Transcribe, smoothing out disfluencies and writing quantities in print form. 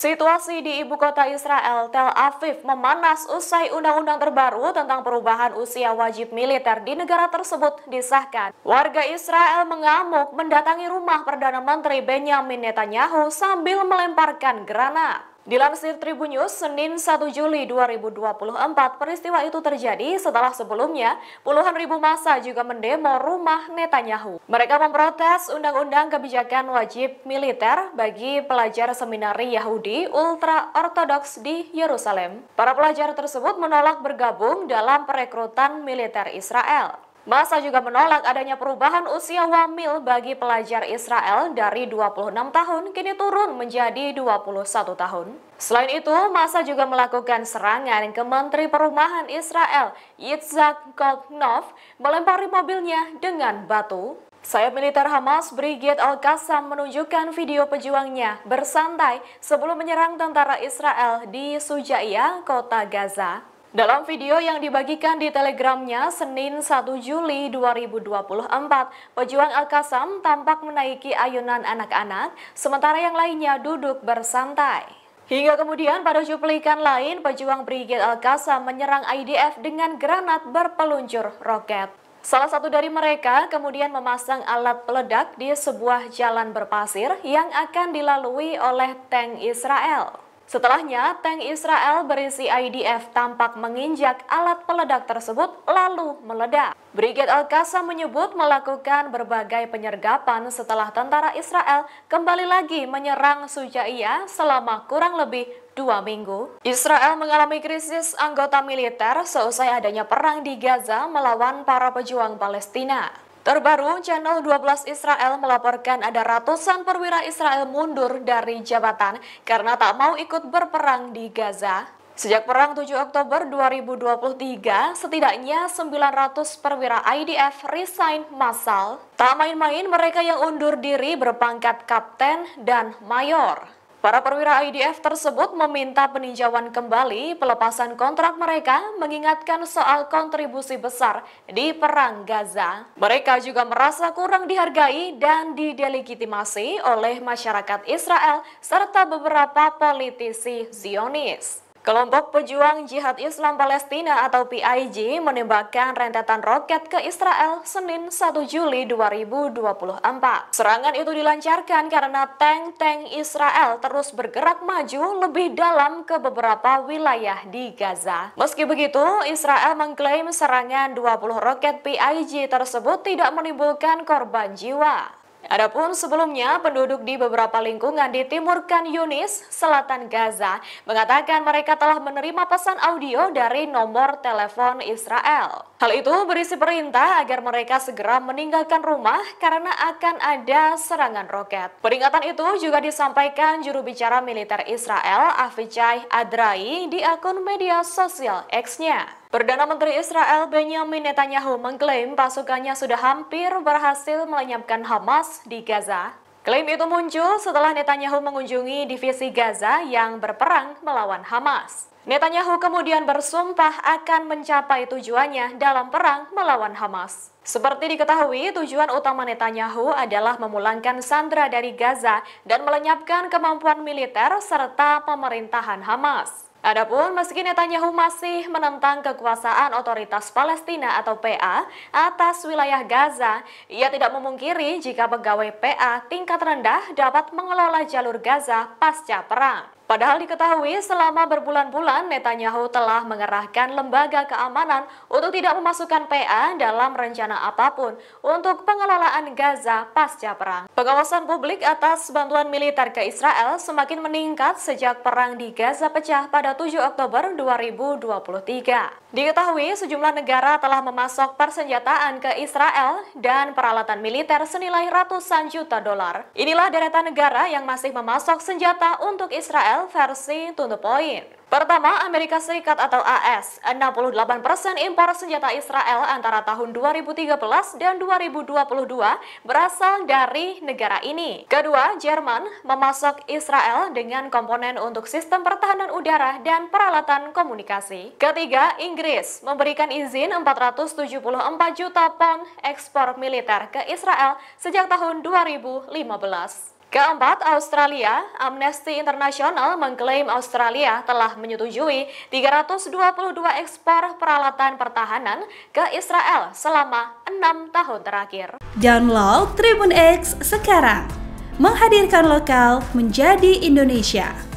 Situasi di ibu kota Israel, Tel Aviv, memanas usai undang-undang terbaru tentang perubahan usia wajib militer di negara tersebut disahkan. Warga Israel mengamuk mendatangi rumah Perdana Menteri Benjamin Netanyahu sambil melemparkan granat. Dilansir Tribun News, Senin 1 Juli 2024, peristiwa itu terjadi setelah sebelumnya puluhan ribu massa juga mendemo rumah Netanyahu. Mereka memprotes undang-undang kebijakan wajib militer bagi pelajar seminari Yahudi ultra-ortodoks di Yerusalem. Para pelajar tersebut menolak bergabung dalam perekrutan militer Israel. Massa juga menolak adanya perubahan usia wamil bagi pelajar Israel dari 26 tahun kini turun menjadi 21 tahun. Selain itu, massa juga melakukan serangan ke Menteri Perumahan Israel, Yitzhak Goldknopf, melempari mobilnya dengan batu. Sayap militer Hamas Brigade Al-Qassam menunjukkan video pejuangnya bersantai sebelum menyerang tentara Israel di Sujaiyah, kota Gaza. Dalam video yang dibagikan di Telegramnya Senin 1 Juli 2024, pejuang Al-Qassam tampak menaiki ayunan anak-anak, sementara yang lainnya duduk bersantai. Hingga kemudian pada cuplikan lain, pejuang Brigade Al-Qassam menyerang IDF dengan granat berpeluncur roket. Salah satu dari mereka kemudian memasang alat peledak di sebuah jalan berpasir yang akan dilalui oleh tank Israel. Setelahnya, tank Israel berisi IDF tampak menginjak alat peledak tersebut lalu meledak. Brigade Al-Qassam menyebut melakukan berbagai penyergapan setelah tentara Israel kembali lagi menyerang Sujaiyah selama kurang lebih 2 minggu. Israel mengalami krisis anggota militer seusai adanya perang di Gaza melawan para pejuang Palestina. Terbaru, Channel 12 Israel melaporkan ada ratusan perwira Israel mundur dari jabatan karena tak mau ikut berperang di Gaza. Sejak perang 7 Oktober 2023, setidaknya 900 perwira IDF resign massal. Tak main-main mereka yang undur diri berpangkat kapten dan mayor. Para perwira IDF tersebut meminta peninjauan kembali pelepasan kontrak mereka, mengingatkan soal kontribusi besar di perang Gaza. Mereka juga merasa kurang dihargai dan didelegitimasi oleh masyarakat Israel serta beberapa politisi Zionis. Kelompok pejuang Jihad Islam Palestina atau PIJ menembakkan rentetan roket ke Israel Senin 1 Juli 2024. Serangan itu dilancarkan karena tank-tank Israel terus bergerak maju lebih dalam ke beberapa wilayah di Gaza. Meski begitu, Israel mengklaim serangan 20 roket PIJ tersebut tidak menimbulkan korban jiwa. Adapun sebelumnya, penduduk di beberapa lingkungan di Timur Khan Yunis, selatan Gaza, mengatakan mereka telah menerima pesan audio dari nomor telepon Israel. Hal itu berisi perintah agar mereka segera meninggalkan rumah karena akan ada serangan roket. Peringatan itu juga disampaikan juru bicara militer Israel, Avichai Adrai, di akun media sosial X-nya. Perdana Menteri Israel Benjamin Netanyahu mengklaim pasukannya sudah hampir berhasil melenyapkan Hamas di Gaza. Klaim itu muncul setelah Netanyahu mengunjungi divisi Gaza yang berperang melawan Hamas. Netanyahu kemudian bersumpah akan mencapai tujuannya dalam perang melawan Hamas. Seperti diketahui, tujuan utama Netanyahu adalah memulangkan sandera dari Gaza dan melenyapkan kemampuan militer serta pemerintahan Hamas. Adapun meski Netanyahu masih menentang kekuasaan Otoritas Palestina atau PA atas wilayah Gaza, ia tidak memungkiri jika pegawai PA tingkat rendah dapat mengelola jalur Gaza pasca perang. Padahal diketahui selama berbulan-bulan Netanyahu telah mengerahkan lembaga keamanan untuk tidak memasukkan PA dalam rencana apapun untuk pengelolaan Gaza pasca perang. Pengawasan publik atas bantuan militer ke Israel semakin meningkat sejak perang di Gaza pecah pada 7 Oktober 2023. Diketahui sejumlah negara telah memasok persenjataan ke Israel dan peralatan militer senilai ratusan juta dolar. Inilah deretan negara yang masih memasok senjata untuk Israel versi to the point. Pertama, Amerika Serikat atau AS, 68% impor senjata Israel antara tahun 2013 dan 2022 berasal dari negara ini. Kedua, Jerman memasok Israel dengan komponen untuk sistem pertahanan udara dan peralatan komunikasi. Ketiga, Inggris memberikan izin 474 juta pon ekspor militer ke Israel sejak tahun 2015. Keempat, Australia. Amnesty International mengklaim Australia telah menyetujui 322 ekspor peralatan pertahanan ke Israel selama 6 tahun terakhir. Download Tribun X sekarang, menghadirkan lokal menjadi Indonesia.